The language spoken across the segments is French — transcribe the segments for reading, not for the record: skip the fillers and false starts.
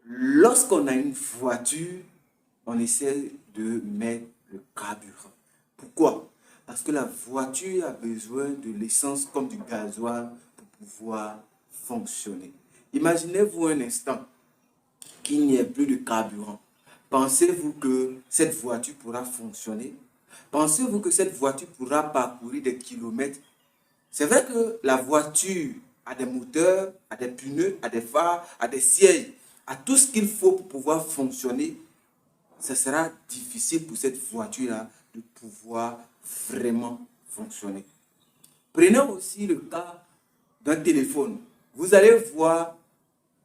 Lorsqu'on a une voiture, on essaie de mettre le carburant. Pourquoi? Parce que la voiture a besoin de l'essence comme du gasoil pour pouvoir fonctionner. Imaginez-vous un instant qu'il n'y ait plus de carburant. Pensez-vous que cette voiture pourra fonctionner? Pensez-vous que cette voiture pourra parcourir des kilomètres? C'est vrai que la voiture a des moteurs, a des pneus, a des phares, a des sièges, a tout ce qu'il faut pour pouvoir fonctionner. Ce sera difficile pour cette voiture-là de pouvoir vraiment fonctionner. Prenons aussi le cas d'un téléphone. Vous allez voir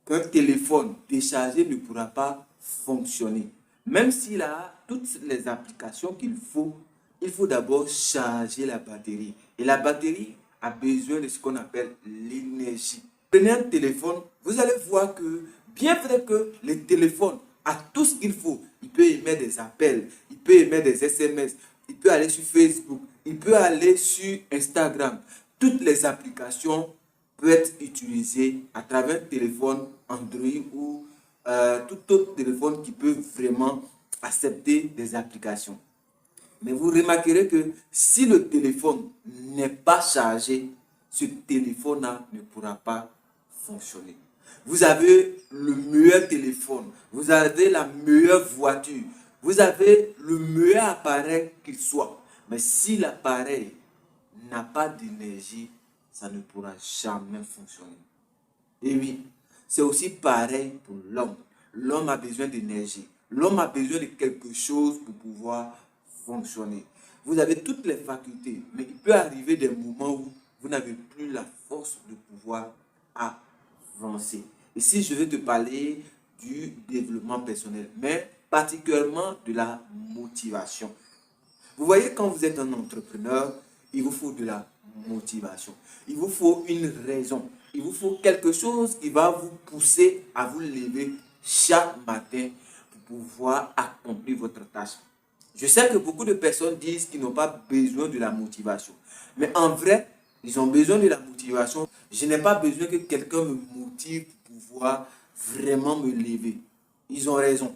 qu'un téléphone déchargé ne pourra pas fonctionner. Même s'il a toutes les applications qu'il faut, il faut d'abord charger la batterie. Et la batterie a besoin de ce qu'on appelle l'énergie. Prenez un téléphone, vous allez voir que bien vrai que le téléphone a tout ce qu'il faut. Il peut émettre des appels, il peut émettre des SMS, il peut aller sur Facebook, il peut aller sur Instagram. Toutes les applications peuvent être utilisées à travers un téléphone Android ou tout autre téléphone qui peut vraiment accepter des applications. Mais vous remarquerez que si le téléphone n'est pas chargé, ce téléphone-là ne pourra pas fonctionner. Vous avez le meilleur téléphone, vous avez la meilleure voiture, vous avez le meilleur appareil qu'il soit. Mais si l'appareil n'a pas d'énergie, ça ne pourra jamais fonctionner. Et oui, c'est aussi pareil pour l'homme. L'homme a besoin d'énergie. L'homme a besoin de quelque chose pour pouvoir fonctionner. Vous avez toutes les facultés, mais il peut arriver des moments où vous n'avez plus la force de pouvoir avancer. Ici, je vais te parler du développement personnel, mais particulièrement de la motivation. Vous voyez, quand vous êtes un entrepreneur, il vous faut de la motivation. Il vous faut une raison. Il vous faut quelque chose qui va vous pousser à vous lever chaque matin pour pouvoir accomplir votre tâche. Je sais que beaucoup de personnes disent qu'ils n'ont pas besoin de la motivation. Mais en vrai, ils ont besoin de la motivation. Je n'ai pas besoin que quelqu'un me motive pour pouvoir vraiment me lever. Ils ont raison.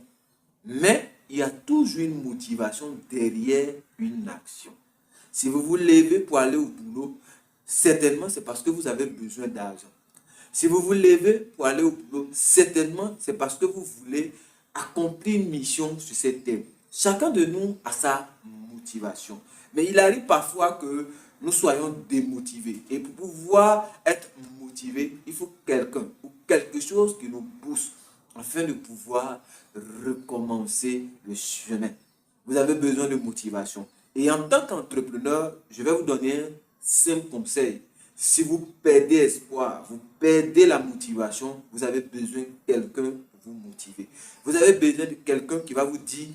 Mais il y a toujours une motivation derrière une action. Si vous vous levez pour aller au boulot, certainement c'est parce que vous avez besoin d'argent. Si vous vous levez pour aller au boulot, certainement c'est parce que vous voulez accomplir une mission sur cette terre. Chacun de nous a sa motivation. Mais il arrive parfois que nous soyons démotivés. Et pour pouvoir être motivé, il faut quelqu'un ou quelque chose qui nous pousse afin de pouvoir recommencer le chemin. Vous avez besoin de motivation. Et en tant qu'entrepreneur, je vais vous donner un simple conseil. Si vous perdez espoir, vous perdez la motivation, vous avez besoin de quelqu'un pour vous motiver. Vous avez besoin de quelqu'un qui va vous dire,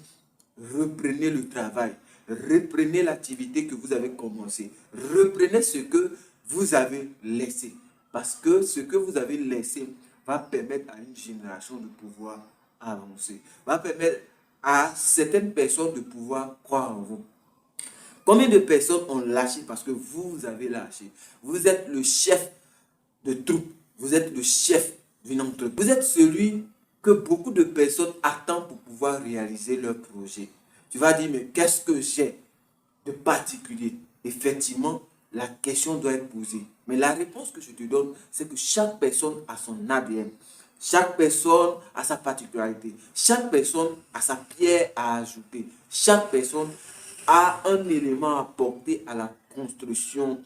reprenez le travail, reprenez l'activité que vous avez commencé, reprenez ce que vous avez laissé. Parce que ce que vous avez laissé va permettre à une génération de pouvoir avancer, va permettre à certaines personnes de pouvoir croire en vous. Combien de personnes ont lâché parce que vous avez lâché? Vous êtes le chef de troupe, vous êtes le chef d'une entreprise. Vous êtes celui que beaucoup de personnes attendent pour pouvoir réaliser leur projet. Tu vas dire, mais qu'est-ce que j'ai de particulier? Effectivement, la question doit être posée. Mais la réponse que je te donne, c'est que chaque personne a son ADN. Chaque personne a sa particularité. Chaque personne a sa pierre à ajouter. Chaque personne a un élément à apporter à la construction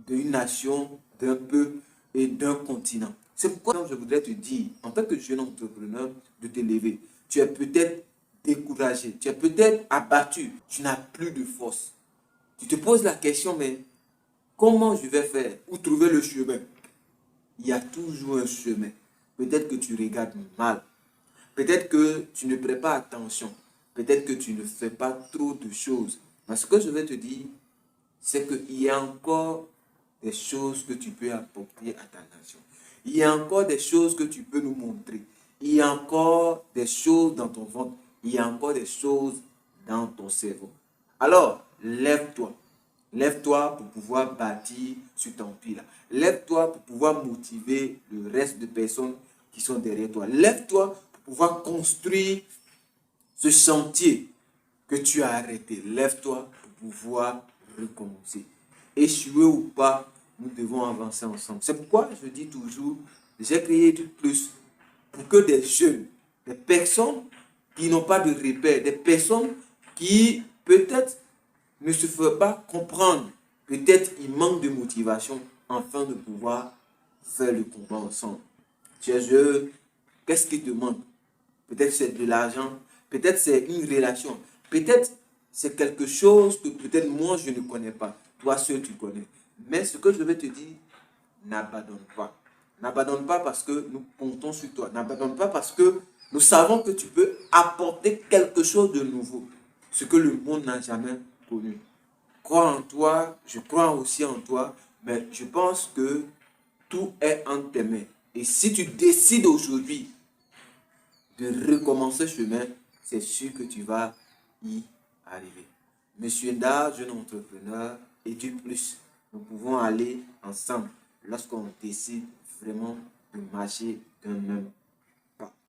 d'une nation, d'un peuple et d'un continent. C'est pourquoi je voudrais te dire, en tant que jeune entrepreneur, de te lever. Tu es peut-être découragé, tu es peut-être abattu, tu n'as plus de force. Tu te poses la question, mais comment je vais faire pour trouver le chemin? Il y a toujours un chemin. Peut-être que tu regardes mal. Peut-être que tu ne prêtes pas attention. Peut-être que tu ne fais pas trop de choses. Mais ce que je vais te dire, c'est qu'il y a encore des choses que tu peux apporter à ta nation. Il y a encore des choses que tu peux nous montrer. Il y a encore des choses dans ton ventre. Il y a encore des choses dans ton cerveau. Alors, lève-toi. Lève-toi pour pouvoir bâtir sur ton empire. Lève-toi pour pouvoir motiver le reste de personnes qui sont derrière toi. Lève-toi pour pouvoir construire ce chantier que tu as arrêté. Lève-toi pour pouvoir recommencer. Échouer ou pas, nous devons avancer ensemble. C'est pourquoi je dis toujours, j'ai créé du plus pour que des jeunes, des personnes qui n'ont pas de repères, des personnes qui peut-être ne se font pas comprendre, peut-être ils manquent de motivation afin de pouvoir faire le combat ensemble. Tu es jeune, qu'est-ce qui te manque? Peut-être c'est de l'argent, peut-être c'est une relation, peut-être c'est quelque chose que peut-être moi je ne connais pas, toi seul tu connais. Mais ce que je vais te dire, n'abandonne pas. N'abandonne pas parce que nous comptons sur toi. N'abandonne pas parce que nous savons que tu peux apporter quelque chose de nouveau, ce que le monde n'a jamais connu. Crois en toi, je crois aussi en toi, mais je pense que tout est entre tes mains. Et si tu décides aujourd'hui de recommencer chemin, c'est sûr que tu vas y arriver. Monsieur Nda, jeune entrepreneur, et du plus, nous pouvons aller ensemble lorsqu'on décide vraiment de marcher d'un même pas.